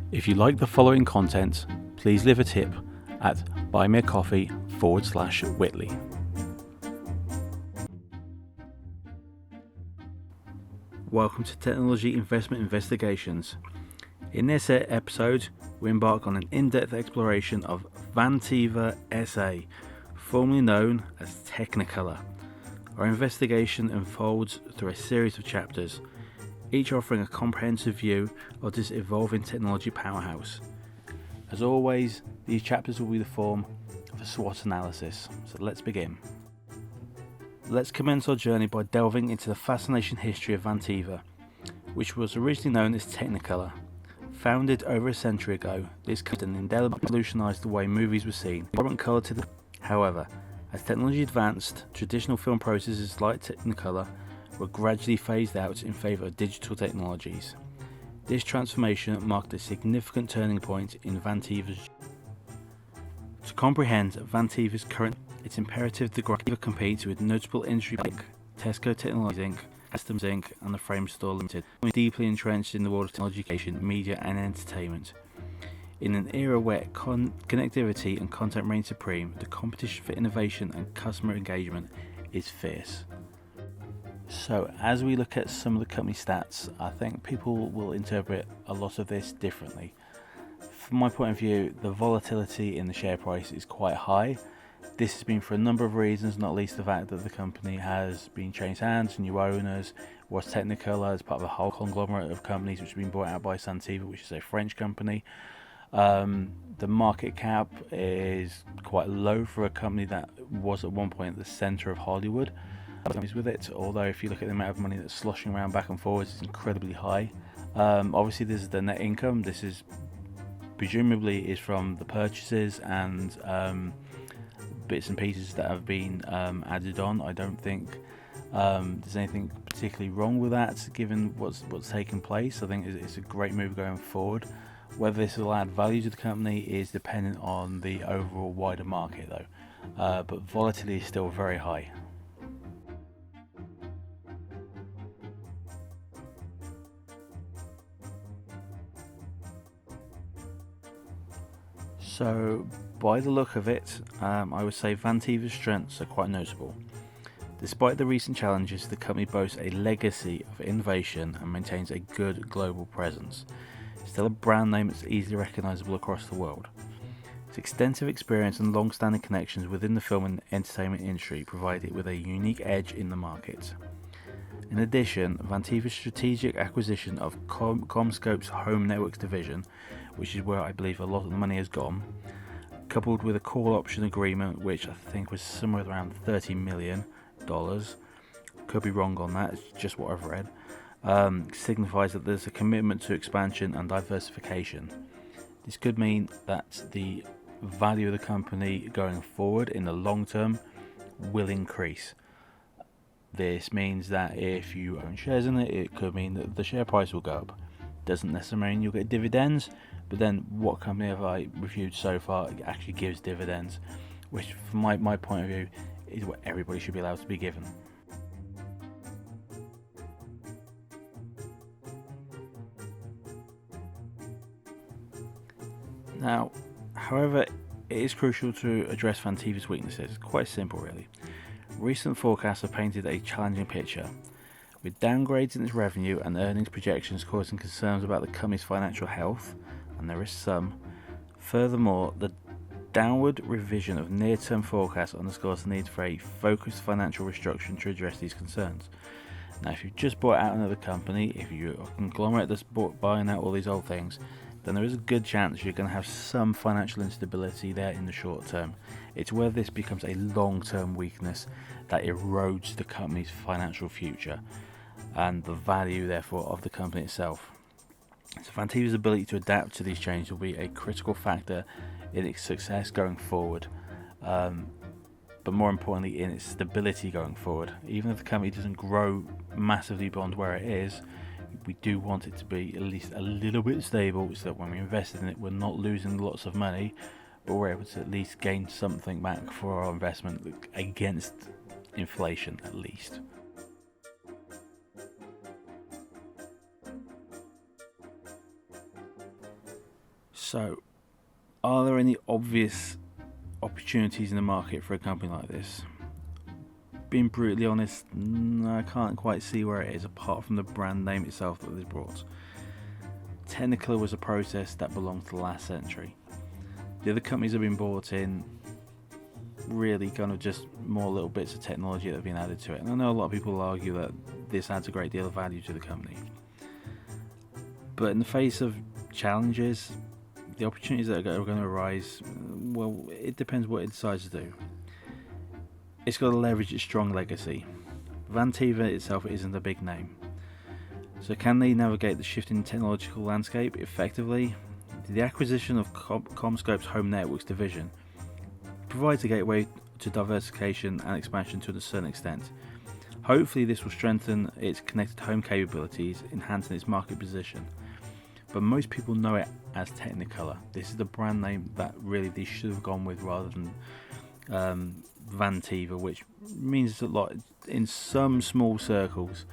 If you like the following content, please leave a tip at buymeacoffee.com/Whitley. Welcome to Technology Investment Investigations. In this episode, we embark on an in-depth exploration of Vantiva SA, formerly known as Technicolor. Our investigation unfolds through a series of chapters, each offering a comprehensive view of this evolving technology powerhouse. As always, these chapters will be the form of a SWOT analysis, so let's begin. Let's commence our journey by delving into the fascinating history of Vantiva, which was originally known as Technicolor. Founded over a century ago, this company indelibly revolutionized the way movies were seen. However, as technology advanced, traditional film processes like Technicolor were gradually phased out in favour of digital technologies. This transformation marked a significant turning point in Vantiva's. To comprehend Vantiva's current, it's imperative the Vantiva competes with notable industry like Tesco Technologies Inc., Customs Inc., and the Frame Store Limited, deeply entrenched in the world of technology, education, media, and entertainment. In an era where connectivity and content reign supreme, the competition for innovation and customer engagement is fierce. So, as we look at some of the company stats, I think people will interpret a lot of this differently. From my point of view, the volatility in the share price is quite high. This has been for a number of reasons, not least the fact that the company has been changed hands, new owners, was Technicolor as part of a whole conglomerate of companies which have been bought out by Vantiva, which is a French company. The market cap is quite low for a company that was at one point at the centre of Hollywood. With it, although if you look at the amount of money that's sloshing around back and forwards, it's incredibly high. Obviously, this is the net income. This is presumably is from the purchases and bits and pieces that have been added on. I don't think there's anything particularly wrong with that, given what's taken place. I think it's a great move going forward. Whether this will add value to the company is dependent on the overall wider market, though. But volatility is still very high. So, by the look of it, I would say Vantiva's strengths are quite notable. Despite the recent challenges, the company boasts a legacy of innovation and maintains a good global presence. Still a brand name that's easily recognisable across the world. Its extensive experience and long-standing connections within the film and entertainment industry provide it with a unique edge in the market. In addition, Vantiva's strategic acquisition of CommScope's Home Networks division, which is where I believe a lot of the money has gone, coupled with a call option agreement which I think was somewhere around $30 million, could be wrong on that, it's just what I've read, signifies that there's a commitment to expansion and diversification. This could mean that the value of the company going forward in the long term will increase. This means that if you own shares in it, it could mean that the share price will go up. Doesn't necessarily mean you'll get dividends, but then what company have I reviewed so far actually gives dividends, which from my point of view is what everybody should be allowed to be given. Now, however, it is crucial to address Vantiva's weaknesses. It's quite simple, really. Recent forecasts have painted a challenging picture, with downgrades in its revenue and earnings projections causing concerns about the company's financial health, and there is some. Furthermore, the downward revision of near-term forecasts underscores the need for a focused financial restructuring to address these concerns. Now, if you've just bought out another company, if you're a conglomerate that's buying out all these old things, then there is a good chance you're going to have some financial instability there in the short term. It's whether this becomes a long-term weakness that erodes the company's financial future and the value, therefore, of the company itself. So Vantiva's ability to adapt to these changes will be a critical factor in its success going forward, but more importantly in its stability going forward. Even if the company doesn't grow massively beyond where it is, we do want it to be at least a little bit stable, so that when we invest in it, we're not losing lots of money, but we're able to at least gain something back for our investment against inflation, at least. So, are there any obvious opportunities in the market for a company like this? Being brutally honest, I can't quite see where it is apart from the brand name itself that they've brought. Technicolor was a process that belonged to the last century. The other companies have been bought in really kind of just more little bits of technology that have been added to it. And I know a lot of people will argue that this adds a great deal of value to the company. But in the face of challenges, the opportunities that are going to arise, well, it depends what it decides to do. It's got to leverage its strong legacy. Vantiva itself isn't a big name. So can they navigate the shifting technological landscape effectively? The acquisition of CommScope's Home Networks division provides a gateway to diversification and expansion to a certain extent. Hopefully this will strengthen its connected home capabilities, enhancing its market position. But most people know it as Technicolor. This is the brand name that really they should have gone with rather than Vantiva, which means a lot in some small circles.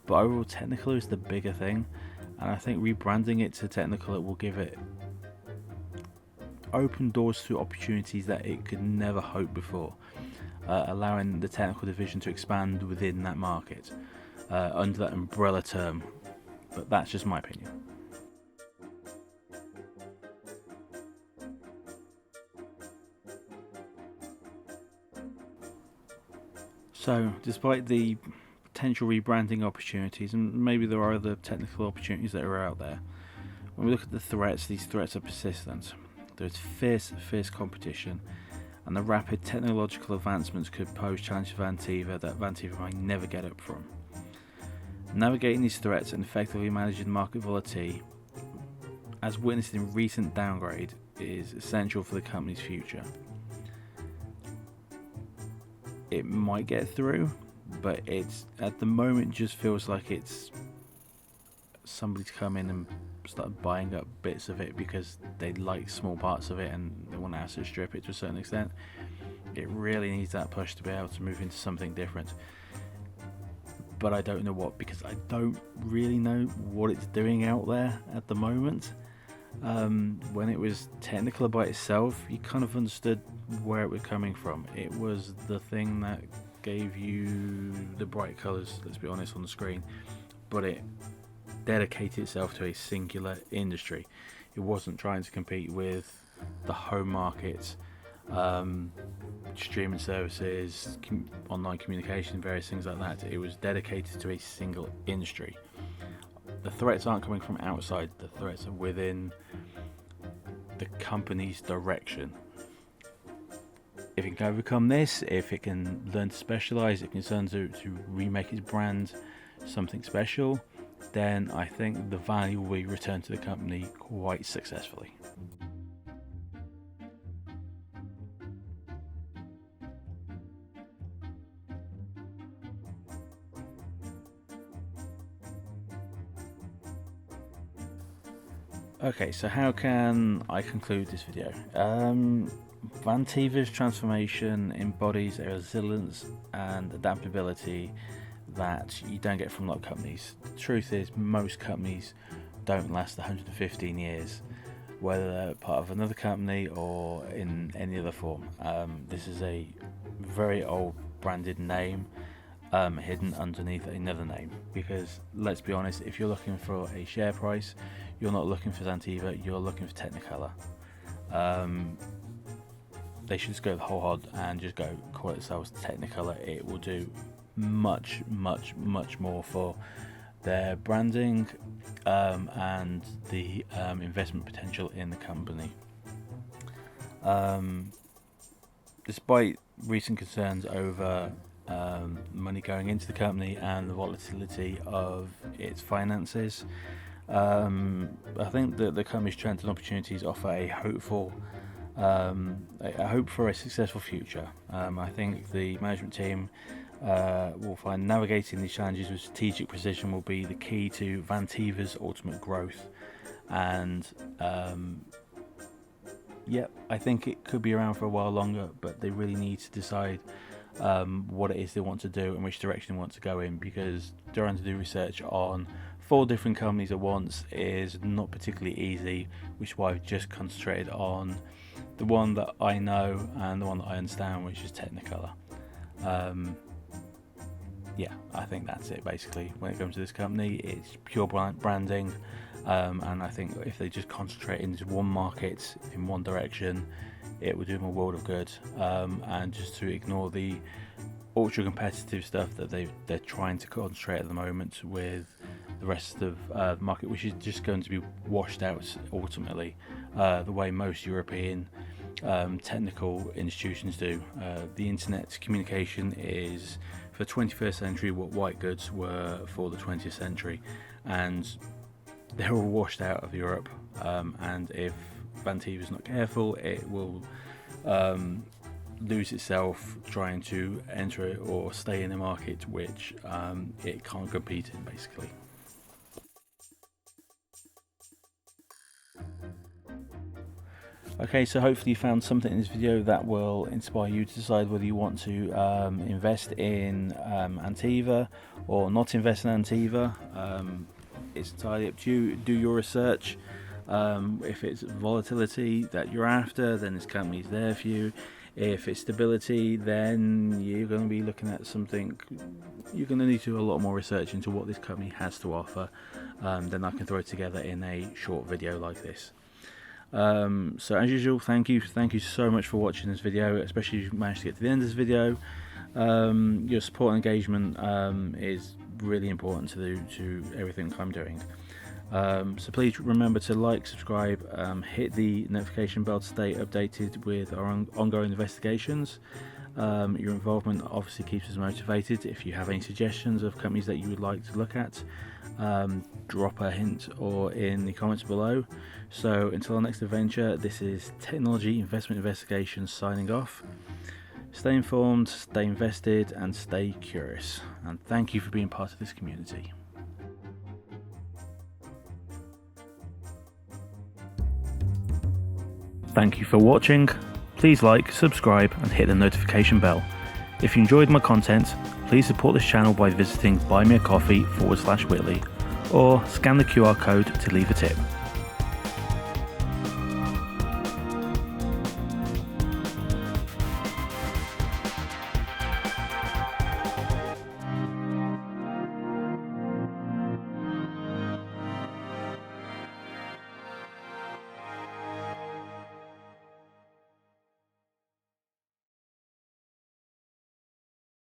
But overall, Technicolor is the bigger thing, and I think rebranding it to Technicolor will give it open doors to opportunities that it could never hope before, allowing the technical division to expand within that market under that umbrella term. But that's just my opinion. So, despite the potential rebranding opportunities, and maybe there are other technical opportunities that are out there, when we look at the threats, these threats are persistent. There's fierce competition, and the rapid technological advancements could pose challenges to Vantiva that Vantiva might never get up from. Navigating these threats and effectively managing market volatility, as witnessed in recent downgrade, is essential for the company's future. It might get through, but it's at the moment just feels like it's somebody's come in and started buying up bits of it because they like small parts of it and they want to asset strip it to a certain extent. It really needs that push to be able to move into something different. But I don't know what, because I don't really know what it's doing out there at the moment. When it was Technicolor by itself, you kind of understood where it was coming from. It was the thing that gave you the bright colours, let's be honest, on the screen, but it dedicated itself to a singular industry. It wasn't trying to compete with the home market, streaming services, online communication, various things like that. It was dedicated to a single industry. The threats aren't coming from outside, the threats are within the company's direction. If it can overcome this, if it can learn to specialise, if it can learn to remake its brand something special, then I think the value will be returned to the company quite successfully. Okay, so how can I conclude this video? Vantiva's transformation embodies a resilience and adaptability that you don't get from a lot of companies. The truth is, most companies don't last 115 years, whether they're part of another company or in any other form. This is a very old branded name hidden underneath another name, because let's be honest, if you're looking for a share price, you're not looking for Vantiva, you're looking for Technicolor. They should just go the whole hog and just go call it themselves Technicolor. It will do much more for their branding and the investment potential in the company. Despite recent concerns over money going into the company and the volatility of its finances, I think that the company's strengths and opportunities offer a hope for a successful future. I think the management team will find navigating these challenges with strategic precision will be the key to Vantiva's ultimate growth. And I think it could be around for a while longer, but they really need to decide what it is they want to do and which direction they want to go in, because they're trying to do research on 4 different companies at once is not particularly easy, which is why I've just concentrated on the one that I know and the one that I understand, which is Technicolor. Yeah, I think that's it basically. When it comes to this company, it's pure branding, and I think if they just concentrate into one market in one direction, it would do them a world of good. And just to ignore the ultra competitive stuff that they're trying to concentrate at the moment with the rest of the market, which is just going to be washed out ultimately, the way most European technical institutions do. The internet communication is for the 21st century what white goods were for the 20th century, and they're all washed out of Europe, and if Vantiva is not careful, it will lose itself trying to enter it or stay in a market which it can't compete in basically. Okay, so hopefully you found something in this video that will inspire you to decide whether you want to invest in Vantiva or not invest in Vantiva. It's entirely up to you. Do your research. If it's volatility that you're after, then this company is there for you. If it's stability, then you're going to be looking at something. You're going to need to do a lot more research into what this company has to offer than I can throw together in a short video like this. So as usual, thank you so much for watching this video, especially if you managed to get to the end of this video. Your support and engagement is really important to everything I'm doing. So please remember to like, subscribe, hit the notification bell to stay updated with our ongoing investigations. Your involvement obviously keeps us motivated. If you have any suggestions of companies that you would like to look at, drop a hint or in the comments below. So until our next adventure, this is Technology Investment Investigations signing off. Stay informed, stay invested, and stay curious. And thank you for being part of this community. Thank you for watching. Please like, subscribe, and hit the notification bell. If you enjoyed my content, please support this channel by visiting buymeacoffee.com/Whitley or scan the QR code to leave a tip.